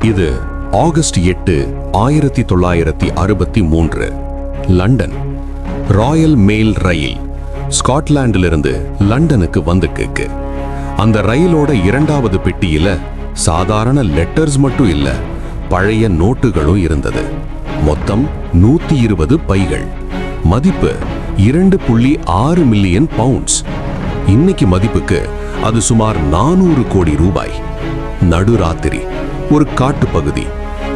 இது August 8, 1963 London. Royal mail ரயில் ஸ்காட்லாண்டிலிருந்து லண்டனுக்கு வந்துக்கு. அந்த ரயிலோட இரண்டாவது பெட்டியில சாதாரண லெட்டர்ஸ் மட்டும் இல்ல, பழைய நோட்டுகளும் இருந்தது. மொத்தம் 120 பைகள். மதிப்பு 2.6 மில்லியன் பவுண்ட்ஸ். இன்னைக்கு மதிப்புக்கு அது சுமார் 400 கோடி ரூபாய். நடுராத்திரி, ஒரு காட்டு பகுதி.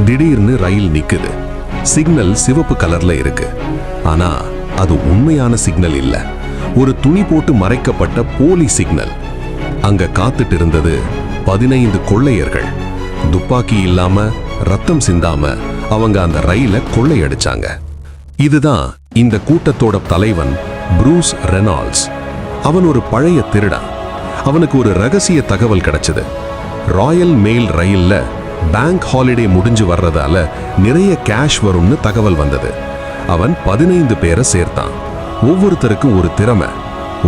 திடீர்னு ரயில் நிக்குது. சிக்னல் சிவப்பு கலர்ல இருக்கு. ஆனா அது உண்மையான சிக்னல் இல்ல, ஒரு துணி போட்டு மறைக்கப்பட்ட போலி சிக்னல். அங்க காத்துட்டு இருந்தது 15 கொள்ளையர்கள். துப்பாக்கி இல்லாம, ரத்தம் சிந்தாம அவங்க அந்த ரயில கொள்ளையடிச்சாங்க. இதுதான் இந்த கூட்டத்தோட தலைவன், ப்ரூஸ் ரெனால்ட்ஸ். அவன் ஒரு பழைய திருடன். அவனுக்கு ஒரு ரகசிய தகவல் கிடைச்சது. ராயல் மெயில் ரயில்ல பேங்க் ஹாலிடே முடிஞ்சு வர்றதால நிறைய கேஷ் வரும்னு தகவல் வந்தது. அவன் 15 பேரை சேர்த்தான். ஒவ்வொருத்தருக்கும் ஒரு திறமை.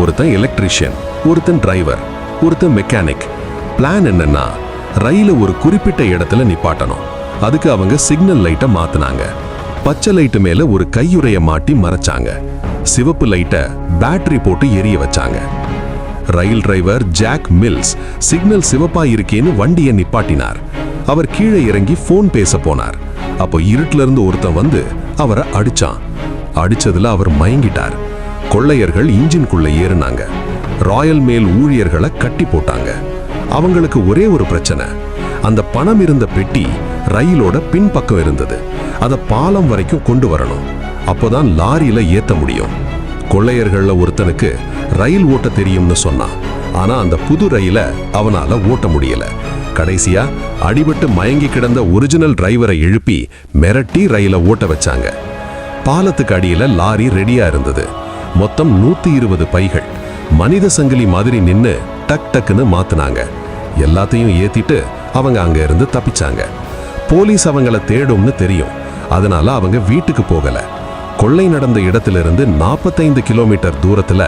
ஒருத்தன் எலக்ட்ரிஷியன், ஒருத்தன் டிரைவர், ஒருத்தன் மெக்கானிக். பிளான் என்னன்னா, ரயில ஒரு குறிப்பிட்ட இடத்துல நிப்பாட்டணும். அதுக்கு அவங்க சிக்னல் லைட்டை மாத்தினாங்க. பச்சை லைட்டு மேல ஒரு கையுறைய மாட்டி மறைச்சாங்க. சிவப்பு லைட்டை பேட்டரி போட்டு எரிய வச்சாங்க. Rail driver Jack Mills signal சிவப்பா இருக்கேன்னு வண்டியை நிப்பாட்டினார். அவர் கீழே இறங்கி போன் பேச போனார். அப்போ இருட்டுல இருந்து ஒருத்தன் வந்து அவரை அடிச்சான். அடிச்சதுல அவர் மயங்கிட்டார். கொள்ளையர்கள் இன்ஜின்குள்ள ஏறினாங்க. ராயல் மெயில் ஊழியர்களை கட்டி போட்டாங்க. அவங்களுக்கு ஒரே ஒரு பிரச்சனை, அந்த பணம் இருந்த பெட்டி ரயிலோட பின்பக்கம் இருந்தது. அதை பாலம் வரைக்கும் கொண்டு வரணும். அப்போதான் லாரியில ஏத்த முடியும். கொள்ளையர்கள்ல ஒருத்தனுக்கு ரயில் ஓட்ட தெரியும்னு சொன்னான். ஆனா அந்த புது ரயில அவனால ஓட்ட முடியல. கடைசியா அடிபட்டு மயங்கி கிடந்த ஒரிஜினல் டிரைவரை எழுப்பி மிரட்டி ரயில ஓட்ட வச்சாங்க. பாலத்துக்கு அடியில லாரி ரெடியா இருந்தது. மொத்தம் 120 பைகள். மனித சங்கிலி மாதிரி நின்னு டக் டக்குன்னு மாத்துனாங்க. எல்லாத்தையும் ஏத்திட்டு அவங்க அங்க இருந்து தப்பிச்சாங்க. போலீஸ் அவங்கள தேடும்னு தெரியும். அதனால அவங்க வீட்டுக்கு போகல. கொள்ளை நடந்த இடத்திலிருந்து 45 கிலோமீட்டர் தூரத்துல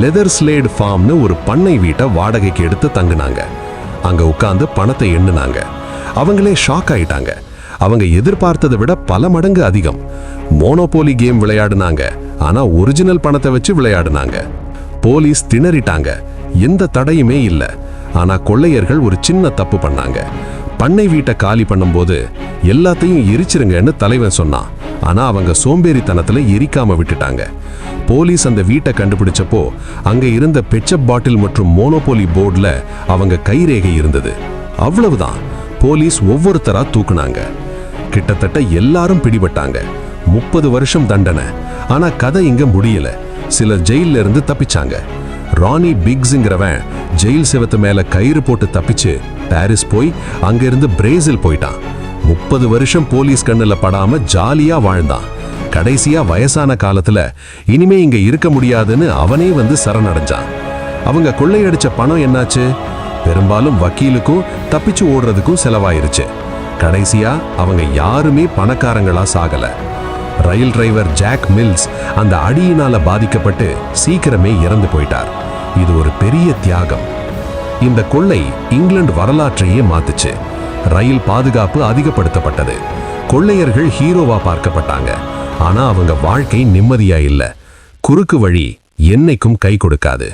லெதர் ஸ்லேட் ஃபார்ம்னு ஒரு பண்ணை வீட்டை வாடகைக்கு எடுத்து தங்குனாங்க. அங்க உட்கார்ந்து பணத்தை எண்ணுனாங்க. அவங்களே ஷாக் ஆயிட்டாங்க. அவங்க எதிர்பார்த்ததை விட பல மடங்கு அதிகம். மோனோபோலி கேம் விளையாடுனாங்க, ஆனா ஒரிஜினல் பணத்தை வச்சு விளையாடுனாங்க. போலீஸ் திணறிட்டாங்க. எந்த தடையுமே இல்லை. ஆனா கொள்ளையர்கள் ஒரு சின்ன தப்பு பண்ணாங்க. பண்ணை வீட்டை காலி பண்ணும்போது எல்லாத்தையும் எரிச்சிருங்கன்னு தலைவன் சொன்னான். ஆனா அவங்க சோம்பேறித்தனத்துல எரிக்காம விட்டுட்டாங்க. போலீஸ் அந்த வீட்டை கண்டுபிடிச்சப்போ அங்க இருந்த பெட்சப் பாட்டில் மற்றும் மோனோபோலி போர்டுல அவங்க கைரேகை இருந்தது. அவ்வளவுதான். போலீஸ் ஒவ்வொருத்தரா தூக்குனாங்க. கிட்டத்தட்ட எல்லாரும் பிடிபட்டாங்க. 30 வருஷம் தண்டனை. ஆனா கதை இங்க முடியல. சிலர் ஜெயில இருந்து தப்பிச்சாங்க. ரானி பிக்ஸ்ங்கிறவன் ஜெயில் செவத்து மேல கயிறு போட்டு தப்பிச்சு பாரிஸ் போய் அங்கிருந்து பிரேசில் போயிட்டான். 30 வருஷம் போலீஸ் கண்ணுல படாம ஜாலியா வாழ்ந்தான். கடைசியா வயசான காலத்துல இனிமே இங்க இருக்க முடியாதுன்னு அவனே வந்து சரணடைஞ்சான். அவங்க கொள்ளையடிச்ச பணம் என்னாச்சு? பெரும்பாலும் வக்கீலுக்கும் தப்பிச்சு ஓடுறதுக்கும் செலவாயிருச்சு. கடைசியா அவங்க யாருமே பணக்காரங்களா சாகல. ரயில் டிரைவர் ஜாக் மில்ஸ் அந்த அடியினால பாதிக்கப்பட்டு சீக்கிரமே இறந்து போயிட்டார். இது ஒரு பெரிய தியாகம். இந்த கொள்ளை இங்கிலாந்து வரலாற்றையே மாத்துச்சு. ரயில் பாதுகாப்பு அதிகப்படுத்தப்பட்டது. கொள்ளையர்கள் ஹீரோவா பார்க்கப்பட்டாங்க. ஆனா அவங்க வாழ்க்கை நிம்மதியா இல்ல. குறுக்கு வழி என்னைக்கும் கை கொடுக்காது.